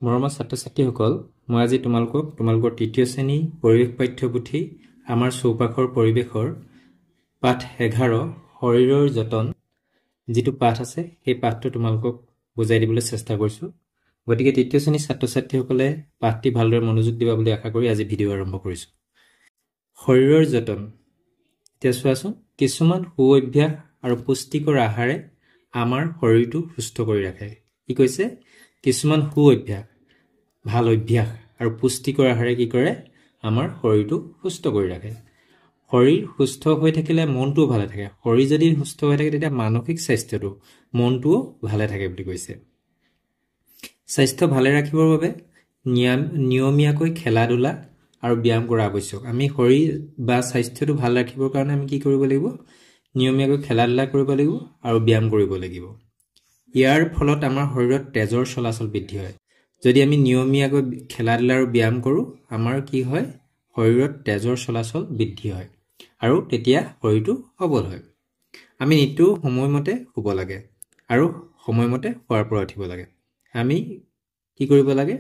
মৰমৰ ছাত্ৰ-ছাত্ৰীসকল, মই আজি তোমালোকৰ তৃতীয় শ্ৰেণী পৰিৱেশ পাঠ্যপুথি আমাৰ চৌপাশৰ পৰিৱেশৰ পাঠ 11 শৰীৰৰ যতন যিটো পাঠ আছে সেই পাঠটো তোমালোকক বুজাই দিবলৈ চেষ্টা কৰিছো। গতিকে তৃতীয় শ্ৰেণীৰ ছাত্ৰ-ছাত্ৰীসকলে পাঠটি ভালদৰে মনোযোগ দিবা বুলি আশা কৰি আজি ভিডিঅ' আৰম্ভ কৰিছো। শৰীৰৰ যতন। এতিয়া চোৱাচোন, কিছুমান সু অভ্যাস আৰু পুষ্টিকৰ আহাৰে আমাৰ শৰীৰটো সুস্থ কৰি ৰাখে। কি কৈছে? কিছুমান সু অভ্যাস, ভাল অভ্যাস আৰু পুষ্টিকৰ আহাৰে কি কৰে? আমাৰ শৰীৰটো সুস্থ কৰি ৰাখে। শৰীৰ সুস্থ হৈ থাকিলে মনটোও ভালে থাকে। শৰীৰ যদি সুস্থ হৈ থাকে তেতিয়া মানসিক স্বাস্থ্যটো, মনটোও ভালে থাকে বুলি কৈছে। স্বাস্থ্য ভালে ৰাখিবৰ বাবে নিয়মীয়াকৈ খেলা-ধূলা আৰু ব্যায়াম কৰা আৱশ্যক। আমি শৰীৰ বা স্বাস্থ্যটো ভাল ৰাখিবৰ কাৰণে আমি কি কৰিব লাগিব? নিয়মীয়াকৈ খেলা-ধূলা কৰিব লাগিব আৰু ব্যায়াম কৰিব লাগিব। ইয়াৰ ফলত আমাৰ শৰীৰত তেজৰ চলাচল বৃদ্ধি হয়। যদি আমি নিয়মীয়াকৈ খেলা-ধূলা আৰু ব্যায়াম কৰোঁ, আমাৰ কি হয়? শৰীৰত তেজৰ চলাচল বৃদ্ধি হয় আৰু তেতিয়া শৰীৰটো সবল হয়। আমি নিতৌ সময়মতে শুব লাগে আৰু সময়মতে শুৱাৰ পৰা উঠিব লাগে। আমি কি কৰিব লাগে?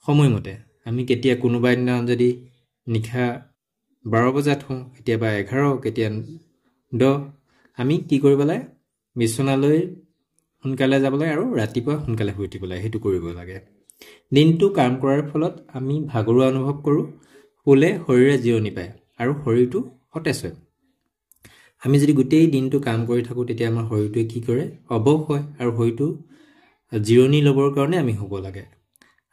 সময়মতে। আমি কেতিয়া কোনোবা দিনা যদি নিশা 12 বজাত শুওঁ, কেতিয়াবা 11, কেতিয়া 10, আমি কি কৰিব লাগে? বিচনালৈ সোনকালে যাব লাগে আৰু ৰাতিপুৱা সোনকালে শুই উঠিব লাগে। সেইটো কৰিব লাগে। দিনটো কাম কৰাৰ ফলত আমি ভাগৰুৱা অনুভৱ কৰোঁ। শুলে শৰীৰে জিৰণি পায় আৰু শৰীৰটো সতেজ হয়। আমি যদি গোটেই দিনটো কাম কৰি থাকোঁ তেতিয়া আমাৰ শৰীৰটোৱে কি কৰে? অৱস হয় আৰু শৰীৰটো জিৰণি ল'বৰ কাৰণে আমি শুব লাগে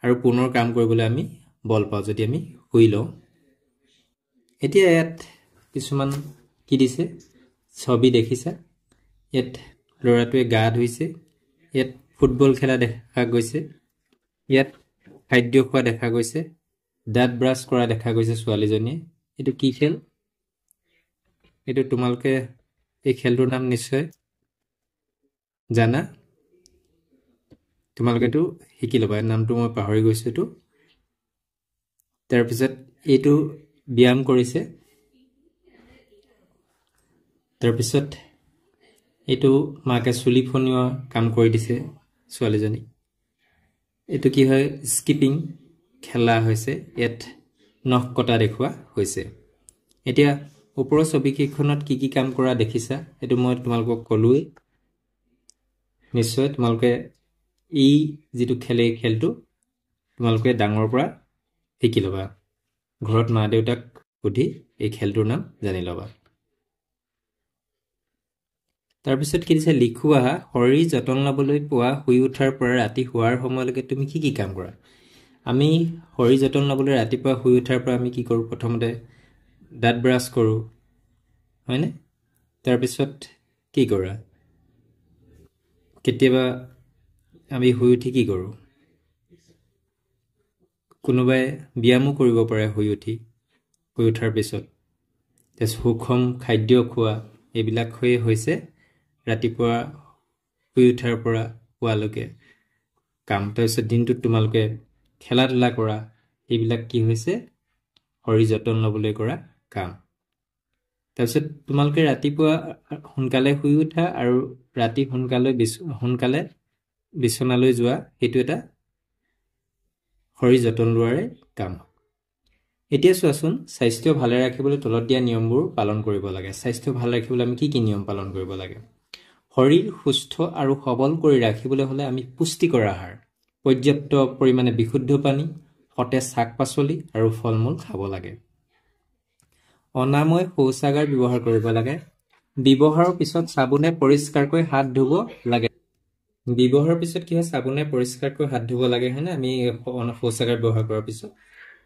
আৰু পুনৰ কাম কৰিবলৈ আমি বল পাওঁ যদি আমি শুই লওঁ। এতিয়া ইয়াত কিছুমান কি দিছে? ছবি দেখিছা? ইয়াত ল'ৰাটোৱে গা ধুইছে। ইয়াত ফুটবল খেলা দেখা গৈছে। ইয়াত খাদ্য খোৱা দেখা গৈছে। দাঁত ব্ৰাছ কৰা দেখা গৈছে ছোৱালীজনীয়ে। এইটো কি খেল? এইটো তোমালোকে এই খেলটোৰ নাম নিশ্চয় জানা। তোমালোকেতো শিকি ল'বা। নামটো মই পাহৰি গৈছোঁ এইটো। তাৰপিছত এইটো ব্যায়াম কৰিছে। তাৰপিছত এইটো মাকে চুলি ফনিওৱা কাম কৰি দিছে ছোৱালীজনী। এইটো কি হয়? স্কিপিং খেলা হৈছে। ইয়াত নখ কটা দেখুওৱা হৈছে। এতিয়া ওপৰৰ ছবিকেইখনত কি কি কাম কৰা দেখিছা? এইটো মই তোমালোকক ক'লোৱেই। নিশ্চয় তোমালোকে এই যিটো খেলটো তোমালোকে ডাঙৰৰ পৰা শিকি ল'বা। ঘৰত মা দেউতাক সুধি এই খেলটোৰ নাম জানি ল'বা। তাৰপিছত কি দিছে? লিখোৱা শৰীৰ যতন ল'বলৈ পুৱা শুই উঠাৰ পৰা ৰাতি শোৱাৰ সময়লৈকে তুমি কি কি কাম কৰা? আমি শৰীৰ যতন ল'বলৈ ৰাতিপুৱা শুই উঠাৰ পৰা আমি কি কৰোঁ? প্ৰথমতে দাঁত ব্ৰাছ কৰোঁ, হয়নে? তাৰপিছত কি কৰা? কেতিয়াবা আমি শুই উঠি কি কৰোঁ? কোনোবাই ব্যায়ামো কৰিব পাৰে শুই উঠাৰ পিছত। সুষম খাদ্য খোৱা, এইবিলাক হৈছে ৰাতিপুৱা শুই উঠাৰ পৰা শুৱালৈকে কাম। তাৰপিছত দিনটোত তোমালোকে খেলা-ধূলা কৰা, এইবিলাক কি হৈছে? শৰীৰ যতন ল'বলৈ কৰা কাম। তাৰপিছত তোমালোকে ৰাতিপুৱা সোনকালে শুই উঠা আৰু ৰাতি সোনকালে বিচনালৈ যোৱা, সেইটো এটা শৰীৰ যতন লোৱাৰে কাম। এতিয়া চোৱাচোন, স্বাস্থ্য ভালে ৰাখিবলৈ তলত দিয়া নিয়মবোৰ পালন কৰিব লাগে। স্বাস্থ্য ভালে ৰাখিবলৈ আমি কি কি নিয়ম পালন কৰিব লাগে? শৰীৰ সুস্থ আৰু সবল কৰি ৰাখিবলৈ হ'লে আমি পুষ্টিকৰ আহাৰ, পৰ্যাপ্ত পৰিমাণে বিশুদ্ধ পানী, সতেজ শাক-পাচলি আৰু ফল-মূল খাব লাগে। অনাময় শৌচাগাৰ ব্যৱহাৰ কৰিব লাগে। ব্যৱহাৰৰ পিছত চাবোনে পৰিষ্কাৰকৈ হাত ধুব লাগে। ব্যৱহাৰৰ পিছত কি হয়? চাবোনে পৰিষ্কাৰকৈ হাত ধুব লাগে, হয়নে? আমি শৌচাগাৰ ব্যৱহাৰ কৰাৰ পিছত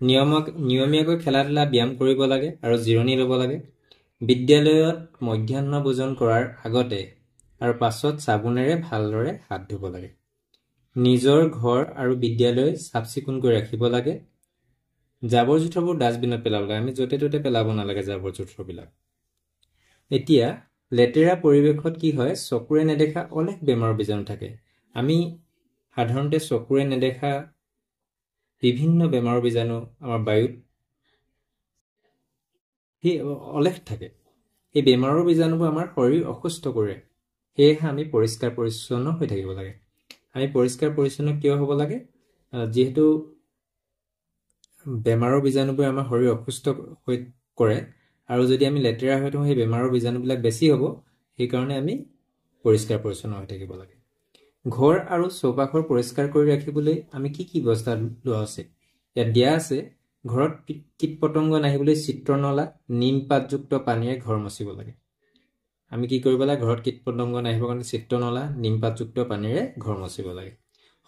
নিয়মীয়াকৈ খেলা-ধূলা ব্যায়াম কৰিব লাগে আৰু জিৰণি ল'ব লাগে। বিদ্যালয়ত মধ্যাহ্ন ভোজন কৰাৰ আগতে আৰু পাছত চাবোনেৰে ভালদৰে হাত ধুব লাগে। নিজৰ ঘৰ আৰু বিদ্যালয় চাফ-চিকুণ কৰি ৰাখিব লাগে। জাবৰ-জোথৰবোৰ ডাষ্টবিনত পেলাব লাগে। আমি য'তে ত'তে পেলাব নালাগে জাবৰ-জোথৰবিলাক। এতিয়া লেতেৰা পৰিৱেশত কি হয়? চকুৰে নেদেখা অনেক বেমাৰৰ বীজাণু থাকে। আমি সাধাৰণতে চকুৰে নেদেখা বিভিন্ন বেমাৰৰ বীজাণু আমাৰ বায়ুত অলেখ থাকে। এই বেমাৰৰ বীজাণুবোৰ আমাৰ শৰীৰ অসুস্থ কৰে। সেয়েহে আমি পৰিষ্কাৰ পৰিচ্ছন্ন হৈ থাকিব লাগে। আমি পৰিষ্কাৰ পৰিচ্ছন্ন কিয় হ'ব লাগে? যেহেতু বেমাৰৰ বীজাণুবোৰ আমাৰ শৰীৰ অসুস্থ হৈ কৰে আৰু যদি আমি লেতেৰা হৈ থাকোঁ সেই বেমাৰৰ বীজাণুবিলাক বেছি হ'ব সেইকাৰণে আমি পৰিষ্কাৰ পৰিচ্ছন্ন হৈ থাকিব লাগে ঘৰ আৰু চৌপাশৰ পৰিষ্কাৰ কৰি ৰাখিবলৈ আমি কি কি ব্যৱস্থা লোৱা উচিত ইয়াত দিয়া আছে ঘৰত কীট পতংগ নাহিবলৈ চিত্ৰনলা নিম পাতযুক্ত পানীৰে ঘৰ মচিব লাগে আমি কি কৰিব লাগে ঘৰত কীট পতংগ নাহিবৰ কাৰণে চিত্ৰনলা নিম পাতযুক্ত পানীৰে ঘৰ মচিব লাগে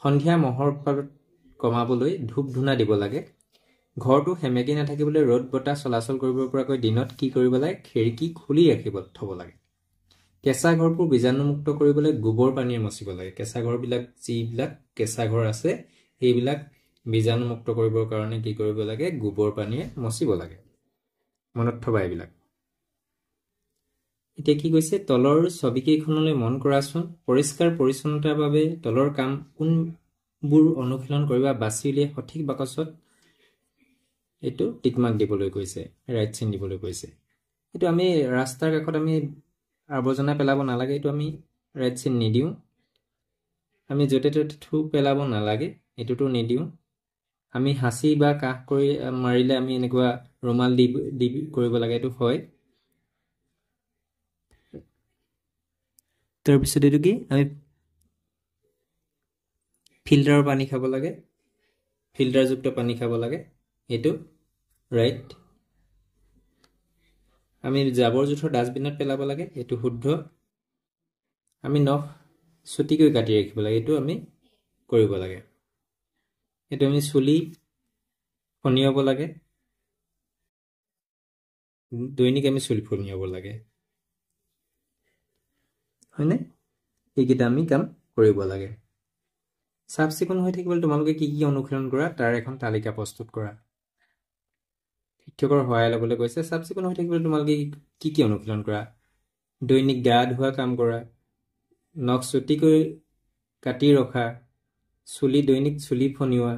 সন্ধিয়া মহৰ উৎপাত কমাবলৈ ধূপ ধূনা দিব লাগে ঘৰটো সেমেকি নাথাকিবলৈ ৰ'দ বতাহ চলাচল কৰিব পৰাকৈ দিনত কি কৰিব লাগে খিৰিকী খুলি ৰাখিব থব লাগে কেঁচা ঘৰবোৰ বীজাণুমুক্ত কৰিবলৈ গোবৰ পানীৰে মচিব লাগে কেঁচা ঘৰবিলাক যিবিলাক কেঁচা ঘৰ আছে সেইবিলাক বীজাণুমুক্ত কৰিবৰ কাৰণে কি কৰিব লাগে গোবৰ পানীৰে মচিব লাগে মনত থবা এইবিলাক এতিয়া কি কৈছে তলৰ ছবিকেইখনলৈ মন কৰাচোন পৰিষ্কাৰ পৰিচ্ছন্নতাৰ বাবে তলৰ কাম কোনবোৰ অনুশীলন কৰিবা বাছি উলিয়াই সঠিক বাকচত এইটো টিক মাৰ্ক দিবলৈ কৈছে ৰাইট চিন দিবলৈ কৈছে এইটো আমি ৰাস্তাৰ কাষত আমি আৱৰ্জনা পেলাব নালাগে এইটো আমি ৰাইট চিন নিদিওঁ আমি য'তে ত'তে থু পেলাব নালাগে এইটোতো নিদিওঁ আমি হাসি বা কাহ কৰি মাৰিলে আমি এনেকুৱা ৰুমাল দি কৰিব লাগে এইটো হয় তাৰপিছত এইটো কি আমি ফিল্টাৰৰ পানী খাব লাগে ফিল্টাৰযুক্ত পানী খাব লাগে এইটো ৰাইট আমি জাবৰ জোথৰ ডাষ্টবিনত পেলাব লাগে এইটো শুদ্ধ আমি নখ চুটিকৈ কাটি ৰাখিব লাগে এইটো আমি কৰিব লাগে এইটো আমি চুলি ফনিয়াব লাগে দৈনিক আমি চুলি ফনিয়াব লাগে হয়নে এইকেইটা আমি কাম কৰিব লাগে চাফ চিকুণ হৈ থাকিবলৈ তোমালোকে কি কি অনুশীলন কৰা তাৰ এখন তালিকা প্ৰস্তুত কৰা শিক্ষকৰ সহায় ল'বলৈ কৈছে চাফ চিকুণ হৈ থাকিবলৈ তোমালোকে কি কি অনুশীলন কৰা দৈনিক গা ধোৱা কাম কৰা নখ চুটিকৈ কাটি ৰখা চুলি দৈনিক চুলি ফনিওৱা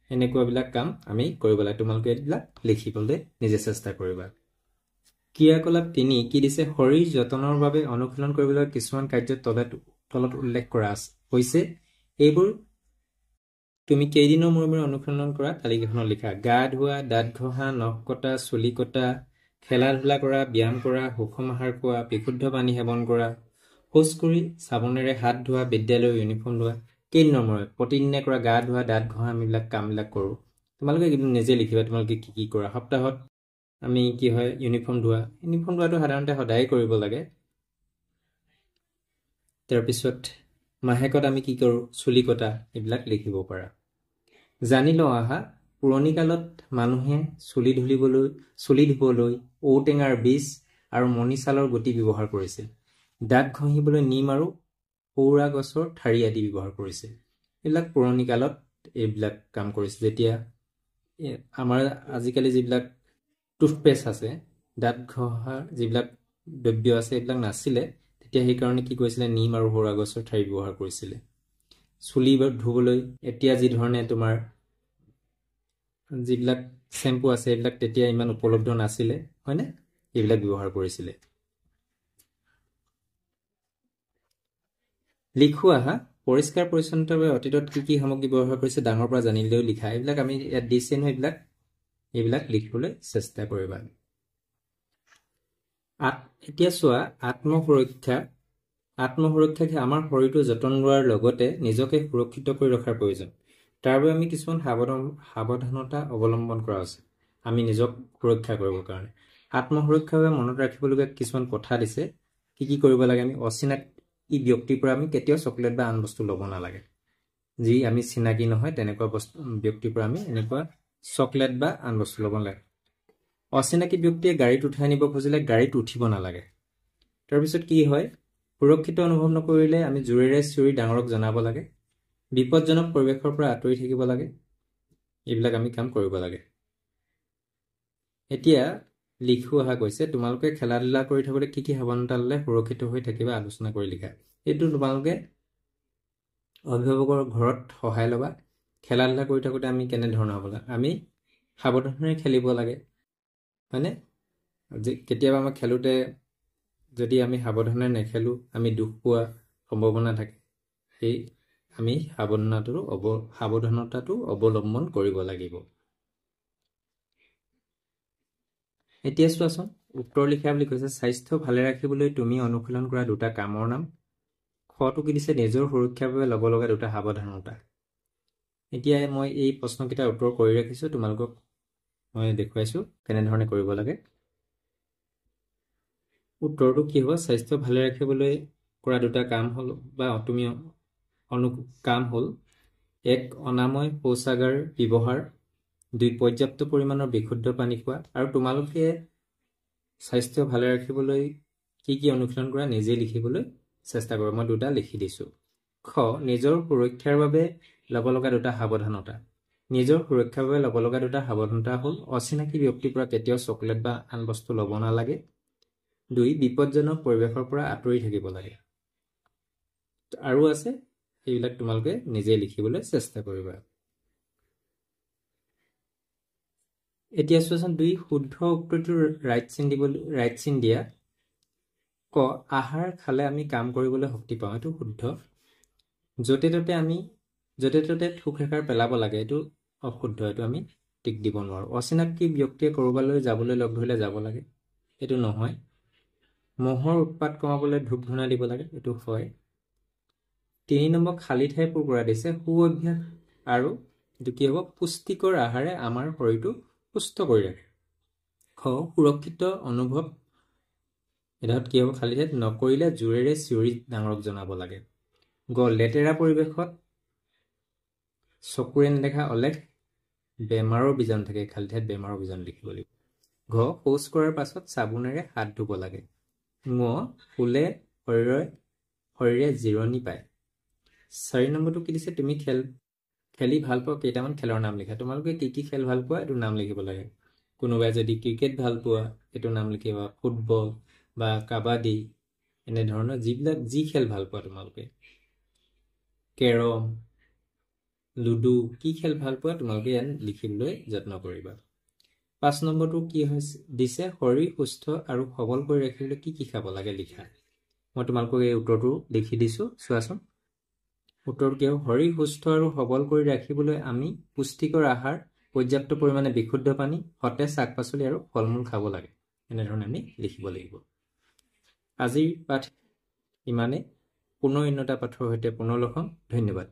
এনেকুৱাবিলাক কাম আমি কৰিব লাগে তোমালোকে এইবিলাক লিখিবলৈ নিজে চেষ্টা কৰিবা ক্ৰিয়াকলাপ 3 কি দিছে শৰীৰ যতনৰ বাবে অনুশীলন কৰিবলৈ কিছুমান কাৰ্য তলত উল্লেখ কৰা হৈছে এইবোৰ তুমি কেইদিনৰ মূৰে অনুশীলন কৰা তালিকাখনত লিখা গা ধোৱা দাঁত ঘহা নখ কটা চুলি কটা খেলা ধূলা কৰা ব্যায়াম কৰা সুষম আহাৰ খোৱা বিশুদ্ধ পানী সেৱন কৰা খোজ কৰি চাবোনেৰে হাত ধোৱা বিদ্যালয়ৰ ইউনিফৰ্ম ধোৱা কেইদিনৰ মূৰে প্ৰতিদিনে কৰা গা ধোৱা দাঁত ঘহা এইবিলাক কামবিলাক কৰোঁ তোমালোকে কিন্তু নিজে লিখিবা তোমালোকে কি কি কৰা সপ্তাহত আমি কি হয় ইউনিফৰ্ম ধোৱাটো সাধাৰণতে সদায় কৰিব লাগে তাৰপিছত মাহেকত আমি কি কৰোঁ চুলি কটা এইবিলাক লিখিব পাৰা জানি লওঁ আহা পুৰণি কালত মানুহে চুলি ধুবলৈ ঔটেঙাৰ বীজ আৰু মণিছালৰ গুটি ব্যৱহাৰ কৰিছিল দাঁত ঘঁহিবলৈ নিম আৰু সৌৰা গছৰ ঠাৰি আদি ব্যৱহাৰ কৰিছিল এইবিলাক পুৰণি কালত এইবিলাক কাম কৰিছিল যেতিয়া আমাৰ আজিকালি যিবিলাক টুথপেষ্ট আছে দাঁত ঘঁহাৰ যিবিলাক দ্ৰব্য আছে এইবিলাক নাছিলে তেতিয়া সেইকাৰণে কি কৰিছিলে নিম আৰু সৌৰা গছৰ ঠাৰি ব্যৱহাৰ কৰিছিলে চুলি ধুবলৈ এতিয়া যি ধৰণে তোমাৰ যিবিলাক শ্যাম্পু আছে এইবিলাক তেতিয়া ইমান উপলব্ধ নাছিলে হয়নে এইবিলাক ব্যৱহাৰ কৰিছিলে লিখো আহা পৰিষ্কাৰ পৰিচ্ছন্নতাৰ বাবে অতীতত কি কি সামগ্ৰী ব্যৱহাৰ কৰিছে ডাঙৰ পৰা জানিলেও লিখা এইবিলাক আমি ইয়াত দিছে নহয় এইবিলাক লিখিবলৈ চেষ্টা কৰিবা এতিয়া চোৱা আত্মসুৰক্ষাকে আমাৰ শৰীৰটো যতন লোৱাৰ লগতে নিজকে সুৰক্ষিত কৰি ৰখাৰ প্ৰয়োজন তাৰ বাবে আমি কিছুমান সাৱধানতা অৱলম্বন কৰা উচিত আমি নিজক সুৰক্ষা কৰিবৰ কাৰণে আত্মসুৰক্ষাৰ বাবে মনত ৰাখিবলগীয়া কিছুমান কথা দিছে কি কৰিব লাগে আমি অচিনাকি ব্যক্তিৰ পৰা আমি কেতিয়াও চকলেট বা আন বস্তু ল'ব নালাগে যি আমি চিনাকি নহয় তেনেকুৱা ব্যক্তিৰ পৰা আমি এনেকুৱা চকলেট বা আন বস্তু ল'ব নালাগে অচিনাকি ব্যক্তিয়ে গাড়ীত উঠাই নিব খুজিলে গাড়ীত উঠিব নালাগে তাৰপিছত কি হয় সুৰক্ষিত অনুভৱ নকৰিলে আমি জোৰেৰে চিঞৰি ডাঙৰক জনাব লাগে বিপদজনক পৰিৱেশৰ পৰা আঁতৰি থাকিব লাগে এইবিলাক আমি কাম কৰিব লাগে এতিয়া লিখো অহা কৈছে তোমালোকে খেলা ধূলা কৰি থাকোঁতে কি কি সাৱধানতা ল'লে সুৰক্ষিত হৈ থাকিবা আলোচনা কৰি লিখা এইটো তোমালোকে অভিভাৱকৰ ঘৰত সহায় ল'বা খেলা ধূলা কৰি থাকোঁতে আমি কেনেধৰণৰ হ'ব লাগে আমি সাৱধানেৰে খেলিব লাগে হয়নে কেতিয়াবা আমাৰ খেলোঁতে যদি আমি সাৱধানে নেখেলোঁ আমি দুখ পোৱা সম্ভাৱনা থাকে সেই আমি সাৱধানতাটো অৱলম্বন কৰিব লাগিব। এতিয়া চোৱাচোন উত্তৰ লিখা বুলি কৈছে স্বাস্থ্য ভালে ৰাখিবলৈ তুমি অনুশীলন কৰা দুটা কামৰ নাম। খটো কি দিছে নিজৰ সুৰক্ষাৰ বাবে ল'ব লগা দুটা সাৱধানতা। এতিয়া মই এই প্ৰশ্নকেইটাৰ উত্তৰ কৰি ৰাখিছোঁ, তোমালোকক মই দেখুৱাইছোঁ কেনেধৰণে কৰিব লাগে। উত্তৰটো কি হ'ব? স্বাস্থ্য ভালে ৰাখিবলৈ কৰা দুটা কাম হ'ল বা তুমি কাম হ'ল 1. অনাময় শৌচাগাৰ ব্যৱহাৰ, 2. পৰ্যাপ্ত পৰিমাণৰ বিশুদ্ধ পানী খোৱা। আৰু তোমালোকে স্বাস্থ্য ভালে ৰাখিবলৈ কি কি অনুশীলন কৰা নিজে লিখিবলৈ চেষ্টা কৰা। মই দুটা লিখি দিছোঁ। খ. নিজৰ সুৰক্ষাৰ বাবে ল'ব লগা দুটা সাৱধানতা। নিজৰ সুৰক্ষাৰ বাবে ল'ব লগা দুটা সাৱধানতা হ'ল অচিনাকি ব্যক্তিৰ পৰা কেতিয়াও চকলেট বা আন বস্তু ল'ব নালাগে। 2. বিপদজনক পৰিৱেশৰ পৰা আঁতৰি থাকিব লাগে। আৰু আছে, সেইবিলাক তোমালোকে নিজে লিখিবলৈ চেষ্টা কৰিবা। এতিয়া চোৱাচোন 2. শুদ্ধ উত্তৰটোৰ ৰাইট চিন দিয়া। ক. আহাৰ খালে আমি কাম কৰিবলৈ শক্তি পাওঁ, এইটো শুদ্ধ। য'তে ত'তে থুক সেকাৰ পেলাব লাগে, এইটো অশুদ্ধ, এইটো আমি টিক দিব নোৱাৰোঁ। অচিনাকি ব্যক্তিয়ে ক'ৰবালৈ যাবলৈ লগ ধৰিলে যাব লাগে, এইটো নহয়। মহৰ উৎপাত কমাবলৈ ধূপ ধূনা দিব লাগে, এইটো হয়। 3 নম্বৰ খালী ঠাই পূৰ কৰা দিছে। সু অভ্যাস আৰু এইটো কি হ'ব? পুষ্টিকৰ আহাৰে আমাৰ শৰীৰটো সুস্থ কৰি ৰাখে। খ. সুৰক্ষিত অনুভৱ এডালত কি হ'ব? খালী ঠাইত নকৰিলে জোৰেৰে চিঞৰি ডাঙৰক জনাব লাগে। গ. লেতেৰা পৰিৱেশত চকুৰে নেদেখা অলেখ বেমাৰৰ বীজাণু থাকে, খালী ঠাইত বেমাৰৰ বীজাণু লিখিব লাগিব। ঘ. শৌচ কৰাৰ পাছত চাবোনেৰে হাত ধুব লাগে। ঙ. শুলে শৰীৰে জিৰণি পায়। 4 নম্বৰটো কি দিছে? তুমি খেলি ভাল পোৱা কেইটামান খেলৰ নাম লিখা। তোমালোকে কি কি খেল ভাল পোৱা এইটো নাম লিখিব লাগে। কোনোবাই যদি ক্ৰিকেট ভাল পোৱা এইটো নাম লিখিবা, ফুটবল বা কাবাডী, এনেধৰণৰ যি খেল ভাল পোৱা তোমালোকে, কেৰম, লুডু, কি খেল ভাল পোৱা তোমালোকে ইয়াত লিখিবলৈ যত্ন কৰিবা। 5 নম্বৰটো কি দিছে? শৰীৰ সুস্থ আৰু সবল কৰি ৰাখিবলৈ কি কি খাব লাগে লিখা। মই তোমালোকক এই উত্তৰটো লিখি দিছোঁ, চোৱাচোন। উত্তৰটো কি হ'ব? শৰীৰ সুস্থ আৰু সবল কৰি ৰাখিবলৈ আমি পুষ্টিকৰ আহাৰ, পৰ্যাপ্ত পৰিমাণে বিশুদ্ধ পানী, সতেজ শাক পাচলি আৰু ফল মূল খাব লাগে, এনেধৰণে আমি লিখিব লাগিব। আজিৰ পাঠ ইমানে। পুনৰ অন্য এটা পাঠৰ সৈতে পুনৰ লগ হ'ম। ধন্যবাদ।